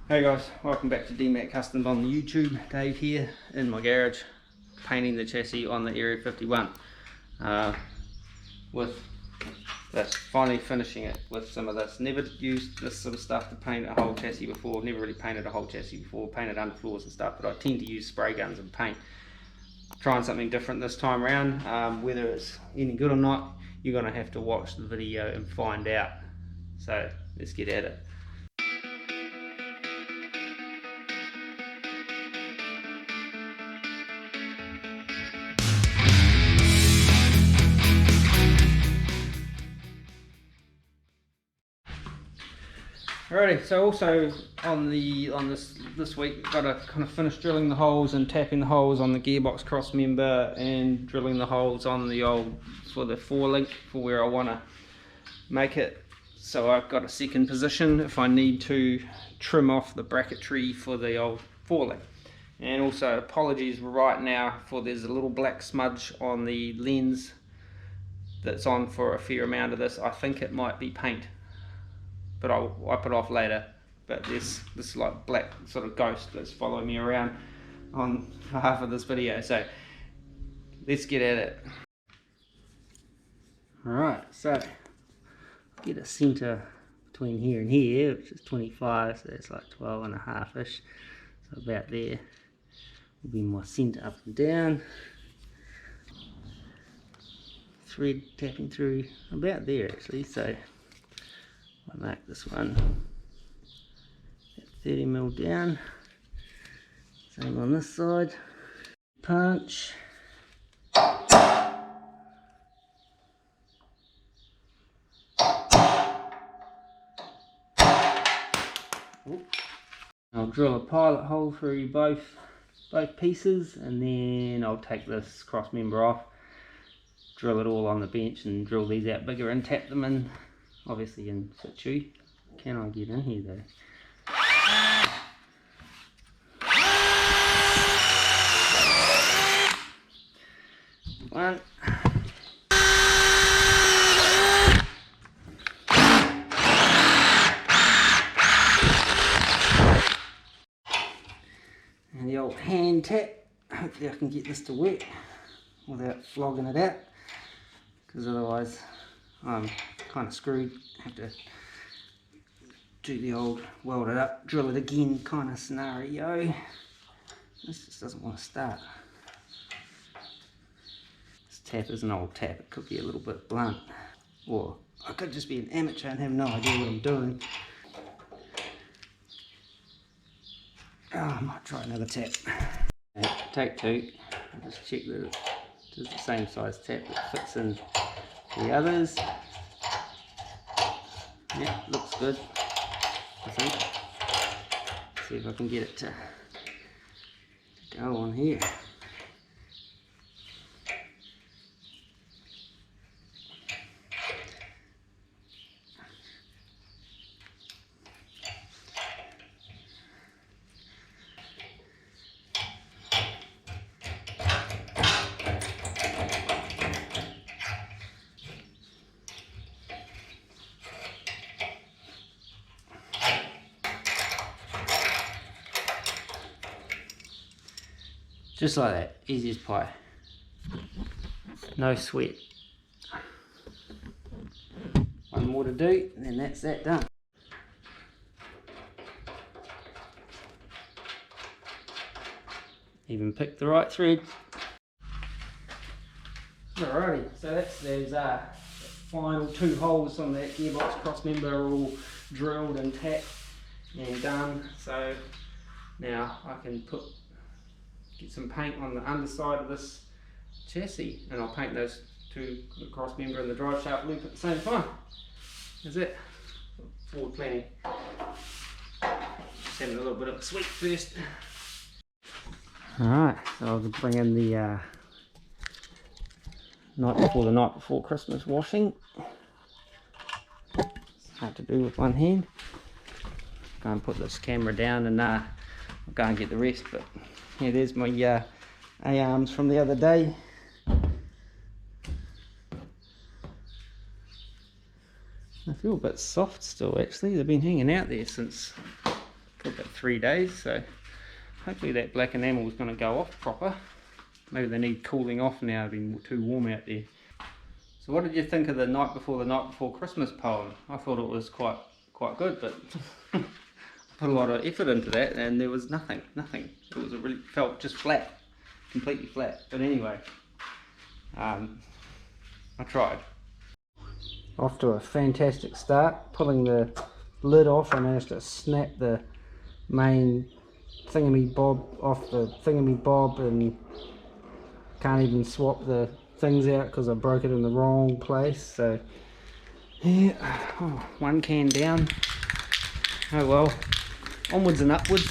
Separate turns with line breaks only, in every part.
Hey guys, welcome back to Chevy Kustom on the YouTube. Dave here in my garage painting the chassis on the Area 51 with this, finally finishing it with some of this. Never used this sort of stuff to paint a whole chassis before, never really painted a whole chassis before, painted underfloors and stuff, but I tend to use spray guns and paint. Trying something different this time around. Whether it's any good or not, you're going to have to watch the video and find out. So let's get at it. Alrighty, so also on this week, got to kind of finish drilling the holes and tapping the holes on the gearbox cross member and drilling the holes on the old for the 4-link for where I want to make it. So I've got a second position if I need to trim off the bracketry for the old 4-link. And also apologies right now for there's a little black smudge on the lens that's on for a fair amount of this. I think it might be paint, but I'll wipe it off later. But there's this like black sort of ghost that's following me around on half of this video, so let's get at it. Alright, so get a center between here and here, which is 25, so that's like 12.5-ish, so about there will be my center up and down. Thread tapping through about there actually, so I mark this one at 30mm down. Same on this side. Punch. I'll drill a pilot hole through both pieces, and then I'll take this cross member off, drill it all on the bench, and drill these out bigger and tap them in. Obviously in situ. Can I get in here though? One. And the old hand tap. Hopefully I can get this to work without flogging it out, because otherwise I'm kind of screwed. Have to do the old weld it up, drill it again kind of scenario. This just doesn't want to start. This tap is an old tap, it could be a little bit blunt, or I could just be an amateur and have no idea what I'm doing. Oh, I might try another tap. Okay, take two. I'll just check that it is the same size tap that fits in the others. Yeah, looks good, I think. Let's see if I can get it to go on here. Just like that, easy as pie. No sweat. One more to do, and then that's that done. Even picked the right thread. Alrighty, so that's those final 2 holes on that gearbox cross member are all drilled and tapped and done. So now I can get some paint on the underside of this chassis, and I'll paint those 2, the cross member and the drive shaft loop at the same time. That's it. Forward planning. Just having a little bit of a sweep first. Alright, so I'll bring in the night before Christmas washing. It's hard to do with one hand. Go and put this camera down and I'll go and get the rest, but yeah, there's my A-arms from the other day. I feel a bit soft still actually. They've been hanging out there since for about 3 days, so hopefully that black enamel is going to go off proper. Maybe they need cooling off now, it's been too warm out there. So what did you think of the night before Christmas poem? I thought it was quite good, but I put a lot of effort into that and there was nothing. It was really felt just flat, completely flat. But anyway, I tried. Off to a fantastic start. Pulling the lid off, I managed to snap the main thingamy-bob off the thingamy-bob and can't even swap the things out because I broke it in the wrong place. So yeah, oh, one can down. Oh well, onwards and upwards.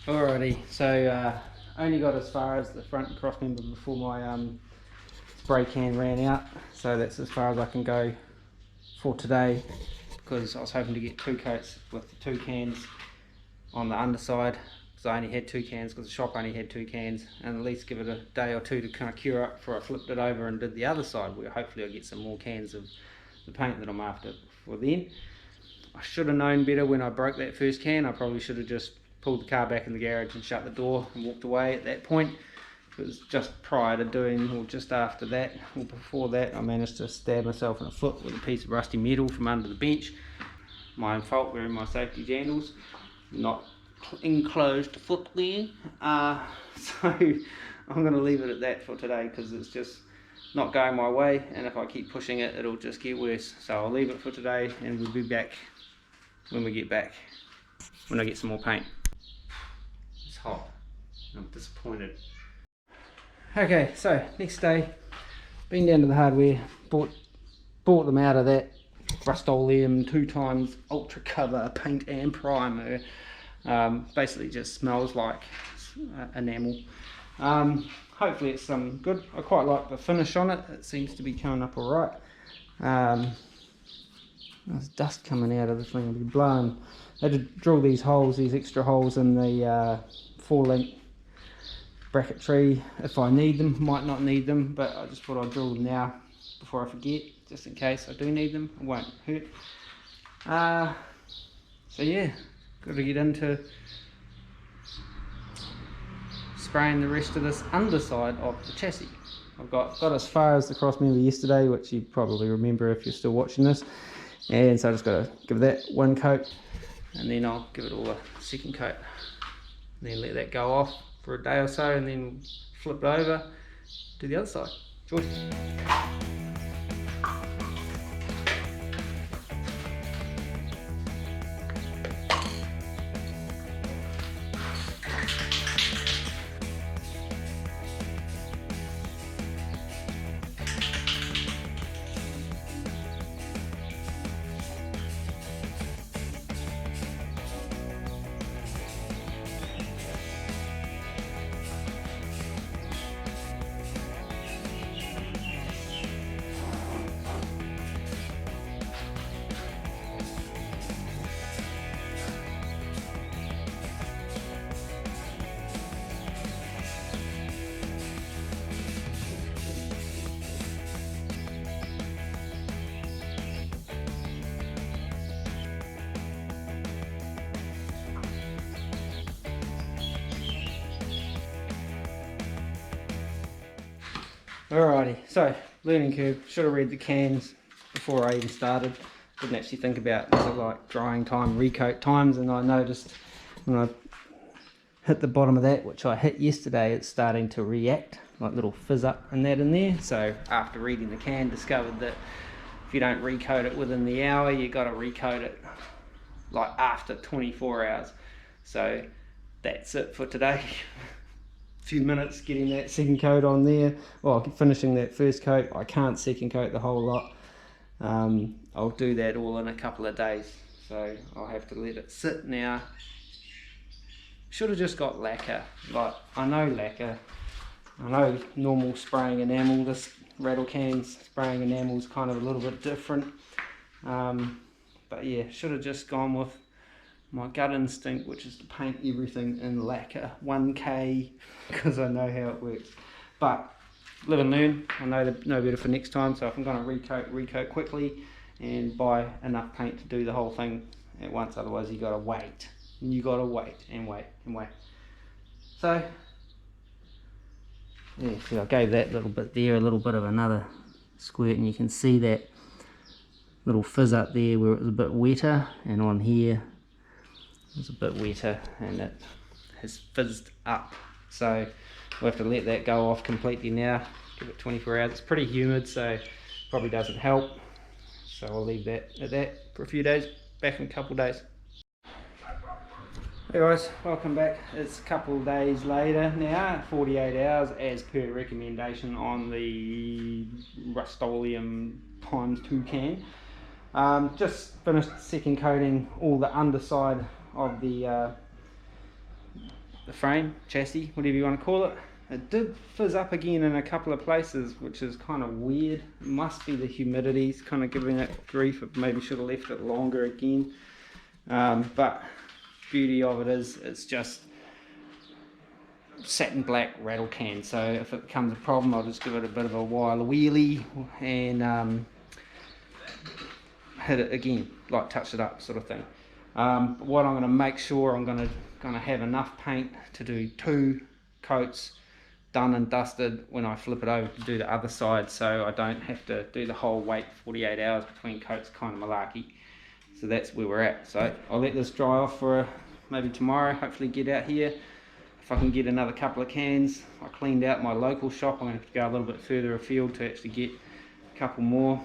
Alrighty, so only got as far as the front cross member before my spray can ran out, so that's as far as I can go for today, because I was hoping to get 2 coats with the 2 cans on the underside, because I only had 2 cans, because the shop only had 2 cans, and at least give it a day or 2 to kind of cure up before I flipped it over and did the other side, where hopefully I'll get some more cans of the paint that I'm after for then. I should have known better when I broke that first can. I probably should have just pulled the car back in the garage and shut the door and walked away at that point. It was just prior to doing, or just after that, or before that, I managed to stab myself in the foot with a piece of rusty metal from under the bench. My own fault, wearing my safety jandals, not enclosed footwear. So I'm going to leave it at that for today, because it's just not going my way, and if I keep pushing it, it'll just get worse. So I'll leave it for today, and we'll be back when we get back, when I get some more paint. It's hot. I'm disappointed. Okay, so next day, been down to the hardware, bought them out of that Rustolem 2x ultra cover paint and primer. Basically just smells like enamel. Hopefully it's some good. I quite like the finish on it. It seems to be coming up alright. There's dust coming out of the thing. I'll be blown. I had to drill these holes, these extra holes in the 4-link bracketry if I need them. Might not need them, but I just thought I'd drill them now before I forget, just in case I do need them. It won't hurt. So yeah, got to get into spraying the rest of this underside of the chassis. I've got as far as the cross member yesterday, which you probably remember if you're still watching this, and so I just got to give that 1 coat, and then I'll give it all a 2nd coat, and then let that go off for a day or so, and then flip it over to the other side. Enjoy. Alrighty, so learning curve. Should have read the cans before I even started. Didn't actually think about was it like drying time, recoat times, and I noticed when I hit the bottom of that, which I hit yesterday, it's starting to react, like little fizz up and that in there. So after reading the can, discovered that if you don't recoat it within the hour, you got to recoat it like after 24 hours. So that's it for today. Few minutes getting that second coat on there, well, finishing that first coat. I can't second coat the whole lot. I'll do that all in a couple of days, so I'll have to let it sit now. Should have just got lacquer. Like, I know lacquer, I know normal spraying enamel, this rattle cans spraying enamel is kind of a little bit different, but yeah, should have just gone with my gut instinct, which is to paint everything in lacquer 1K, because I know how it works. But live and learn. I know better for next time. So if I'm going to recoat quickly and buy enough paint to do the whole thing at once. Otherwise you got to wait, and you got to wait and wait and wait. So yeah, see, I gave that little bit there a little bit of another squirt, and you can see that little fizz up there where it was a bit wetter, and on here it's a bit wetter and it has fizzed up. So we'll have to let that go off completely now, give it 24 hours. It's pretty humid, so probably doesn't help, so I'll leave that at that for a few days. Back in a couple of days. Hey guys, welcome back. It's a couple of days later now, 48 hours as per recommendation on the Rustolem ×2 can. Just finished second coating all the underside of the frame, chassis, whatever you want to call it. It did fizz up again in a couple of places, which is kind of weird. It must be the humidity, it's kind of giving it grief. It maybe should have left it longer again. But beauty of it is it's just satin black rattle can, so if it becomes a problem I'll just give it a bit of a wheelie and hit it again, like touch it up sort of thing. But what I'm going to make sure, I'm going to have enough paint to do 2 coats done and dusted when I flip it over to do the other side, so I don't have to do the whole wait 48 hours between coats, kind of malarkey. So that's where we're at. So I'll let this dry off for maybe tomorrow, hopefully get out here. If I can get another couple of cans. I cleaned out my local shop, I'm going to have to go a little bit further afield to actually get a couple more.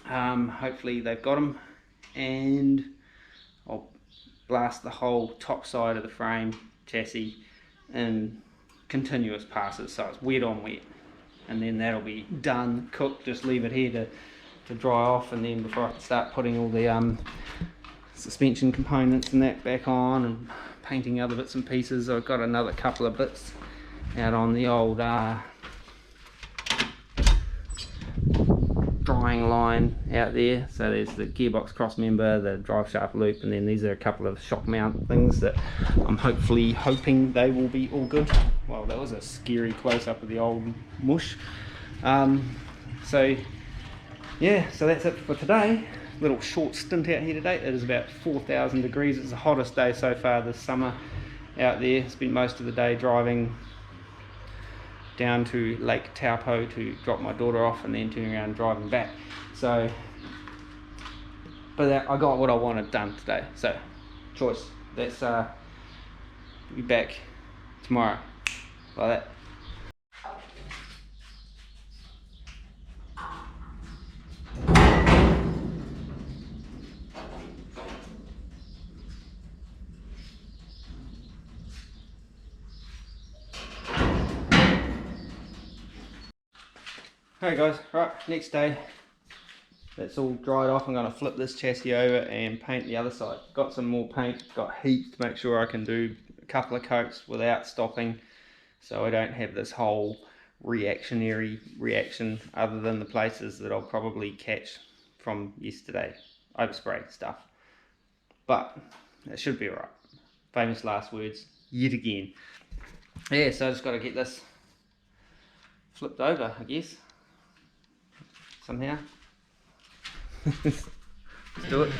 Hopefully they've got them, and I'll blast the whole top side of the frame, chassis, in continuous passes, so it's wet on wet, and then that'll be done, cooked. Just leave it here to dry off, and then before I can start putting all the suspension components and that back on and painting other bits and pieces. I've got another couple of bits out on the old drying line out there. So there's the gearbox cross member, the drive shaft loop, and then these are a couple of shock mount things that I'm hoping they will be all good. Well, that was a scary close-up of the old mush. So yeah, so that's it for today. Little short stint out here today. It is about 4,000 degrees. It's the hottest day so far this summer out there. Spent most of the day driving down to Lake Taupo to drop my daughter off, and then turning around and driving back. So, but I got what I wanted done today. So, choice. Let's be back tomorrow like that. Hey guys, right, next day, that's all dried off. I'm going to flip this chassis over and paint the other side. Got some more paint, got heat to make sure I can do a couple of coats without stopping, so I don't have this whole reaction other than the places that I'll probably catch from yesterday, overspray stuff. But it should be alright. Famous last words, yet again. Yeah, so I just got to get this flipped over, I guess. Somehow. Let's do it.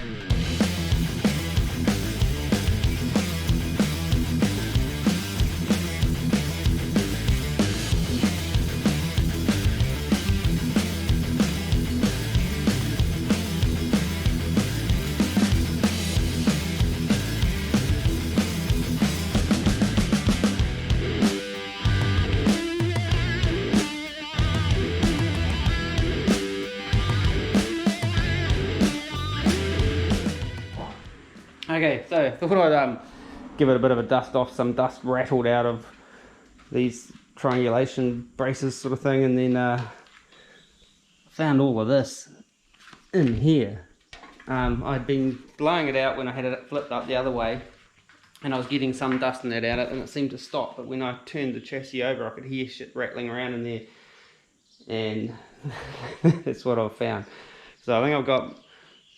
Okay, so thought I'd give it a bit of a dust off, some dust rattled out of these triangulation braces sort of thing, and then found all of this in here. I'd been blowing it out when I had it flipped up the other way, and I was getting some dust in that out, and it seemed to stop, but when I turned the chassis over I could hear shit rattling around in there, and that's what I've found. So I think I've got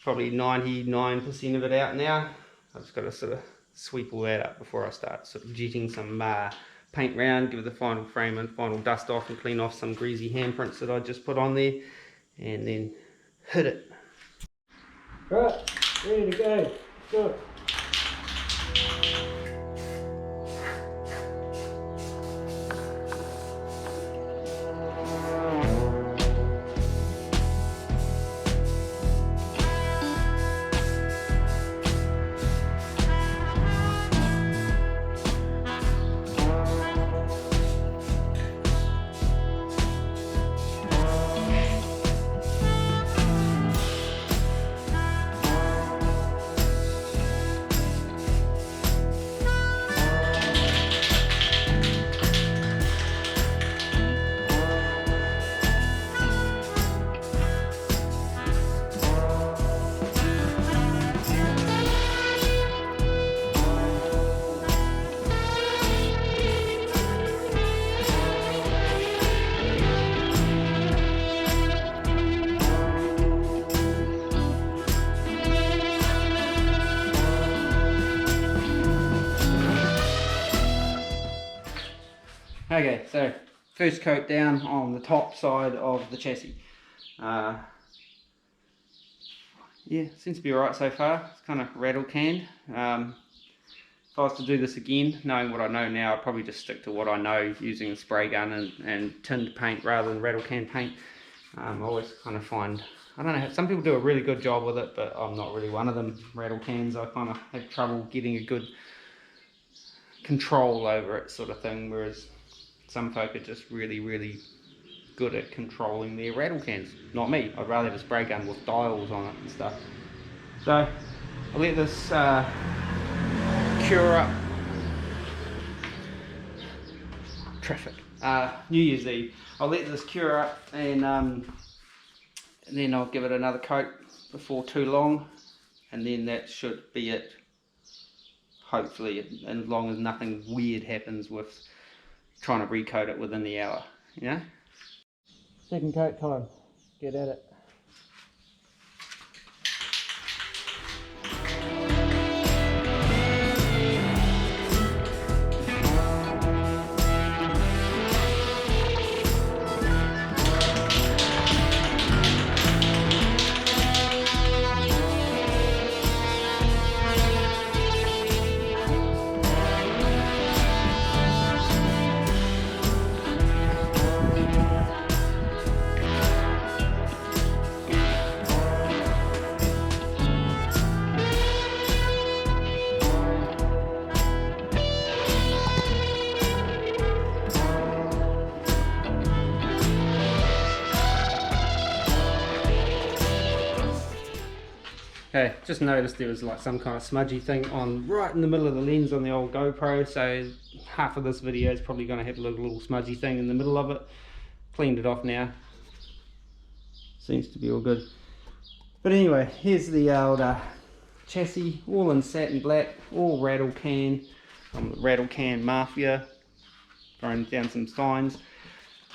probably 99% of it out now. I've just got to sort of sweep all that up before I start sort of jetting some paint round, give it the final frame and final dust off, and clean off some greasy handprints that I just put on there, and then hit it. Right, ready to go. Good. Okay, so first coat down on the top side of the chassis. Yeah, seems to be alright so far. It's kind of rattle canned. If I was to do this again, knowing what I know now, I'd probably just stick to what I know, using a spray gun and tinned paint rather than rattle can paint. I always kind of find, I don't know, some people do a really good job with it, but I'm not really one of them. Rattle cans, I kind of have trouble getting a good control over it sort of thing, whereas some folk are just really good at controlling their rattle cans. Not me. I'd rather have a spray gun with dials on it and stuff. So I'll let this cure up. Traffic. New Year's Eve. I'll let this cure up, and then I'll give it another coat before too long, and then that should be it. Hopefully, as long as nothing weird happens with trying to recoat it within the hour, you know? Second coat time, get at it. Okay, just noticed there was like some kind of smudgy thing on right in the middle of the lens on the old GoPro, so half of this video is probably going to have a little smudgy thing in the middle of it. Cleaned it off now. Seems to be all good. But anyway, here's the old chassis, all in satin black, all rattle can. I'm the rattle can mafia, throwing down some signs.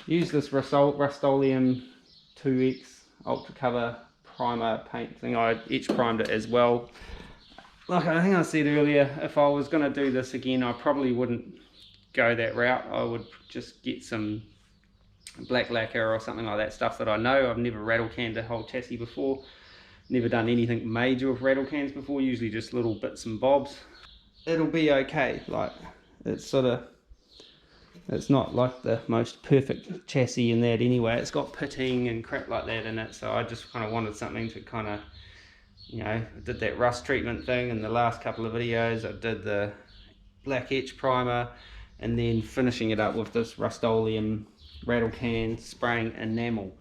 Use this Rustolem 2X Ultra Cover primer paint thing. I etch primed it as well. Like I think I said earlier, if I was going to do this again, I probably wouldn't go that route. I would just get some black lacquer or something like that, stuff that I know. I've never rattle canned a whole chassis before, never done anything major with rattle cans before, usually just little bits and bobs. It'll be okay. Like, it's sort of, it's not like the most perfect chassis in that anyway. It's got pitting and crap like that in it, so I just kind of wanted something to kind of, you know, I did that rust treatment thing in the last couple of videos. I did the black etch primer, and then finishing it up with this Rustolem rattle can spraying enamel.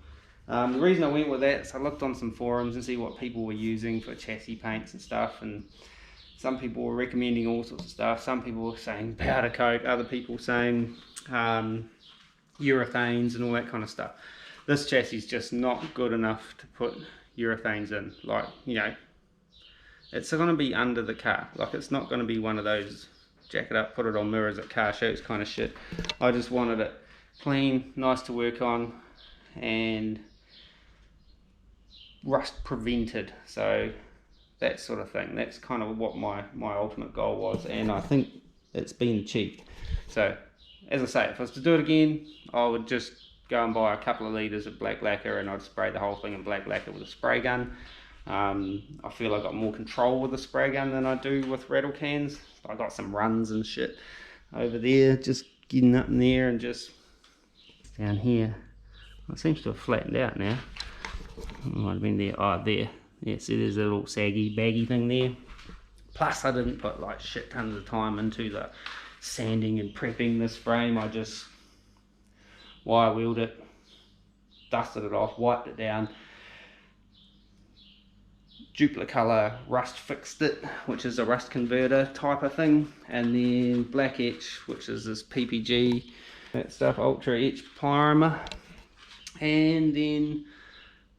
The reason I went with that is I looked on some forums and see what people were using for chassis paints and stuff, and some people were recommending all sorts of stuff. Some people were saying powder coat, other people saying urethanes and all that kind of stuff. This chassis is just not good enough to put urethanes in. Like, you know, it's going to be under the car. Like, it's not going to be one of those jack it up, put it on mirrors at car shows kind of shit. I just wanted it clean, nice to work on, and rust prevented. So that sort of thing. That's kind of what my ultimate goal was, and I think it's been achieved. So as I say, if I was to do it again, I would just go and buy a couple of litres of black lacquer, and I'd spray the whole thing in black lacquer with a spray gun. I feel I got more control with the spray gun than I do with rattle cans. I got some runs and shit over there, just getting up in there, and just down here. It seems to have flattened out now. It might have been there. Oh, there. Yeah, see, there's a little saggy, baggy thing there. Plus, I didn't put like shit tons of time into the sanding and prepping this frame. I just wire wheeled it, dusted it off, wiped it down, Duplicolor rust fixed it, which is a rust converter type of thing, and then black etch, which is this PPG, that stuff, ultra etch primer, and then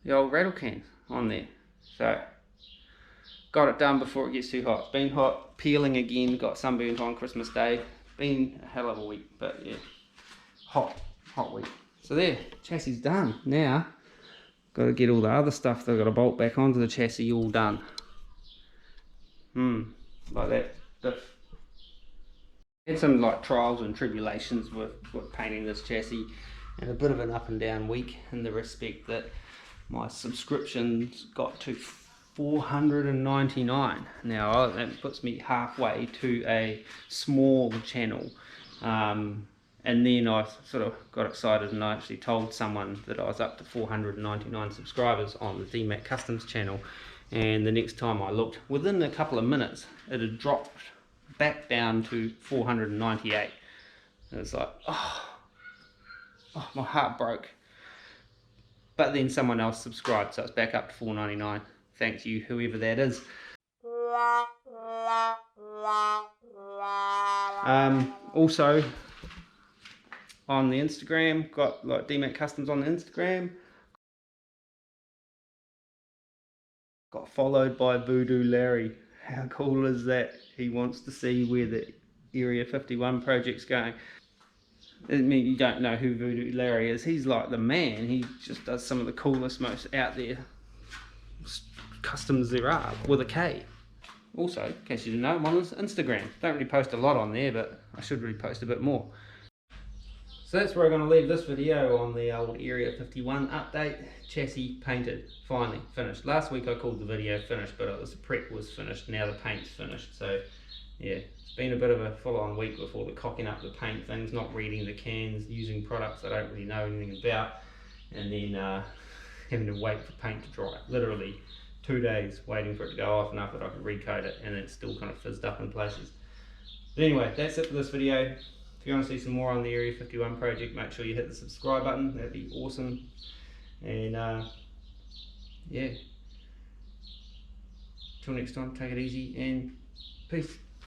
the old rattle can on there. So got it done before it gets too hot. It's been hot, peeling again, got sunburnt on Christmas Day. Been a hell of a week, but yeah, hot week. So there, chassis done. Now got to get all the other stuff that I've got to bolt back onto the chassis all done. Like that stuff. Had some like trials and tribulations with painting this chassis, and a bit of an up and down week in the respect that my subscriptions got to 499. Now that puts me halfway to a small channel. And then I sort of got excited, and I actually told someone that I was up to 499 subscribers on the Chevy Kustom's channel. And the next time I looked, within a couple of minutes, it had dropped back down to 498. And it's like, oh, my heart broke. But then someone else subscribed, so it's back up to 499. Thank you, whoever that is. Also, on the Instagram, got like DMAC Customs on the Instagram. Got followed by Voodoo Larry. How cool is that? He wants to see where the Area 51 project's going. I mean, you don't know who Voodoo Larry is. He's like the man. He just does some of the coolest, most out there customs there are, with a K. Also, in case you didn't know, I'm on Instagram. Don't really post a lot on there, but I should really post a bit more. So that's where I'm going to leave this video on the old Area 51 update. Chassis painted, finally finished. Last week I called the video finished, but the prep was finished. Now the paint's finished. So yeah, it's been a bit of a full-on week with all the cocking up the paint things, not reading the cans, using products I don't really know anything about, and then having to wait for paint to dry. Literally 2 days waiting for it to go off enough that I could recoat it, and it's still kind of fizzed up in places. But anyway, that's it for this video. If you want to see some more on the Area 51 project, make sure you hit the subscribe button. That'd be awesome. And yeah, till next time, take it easy and peace.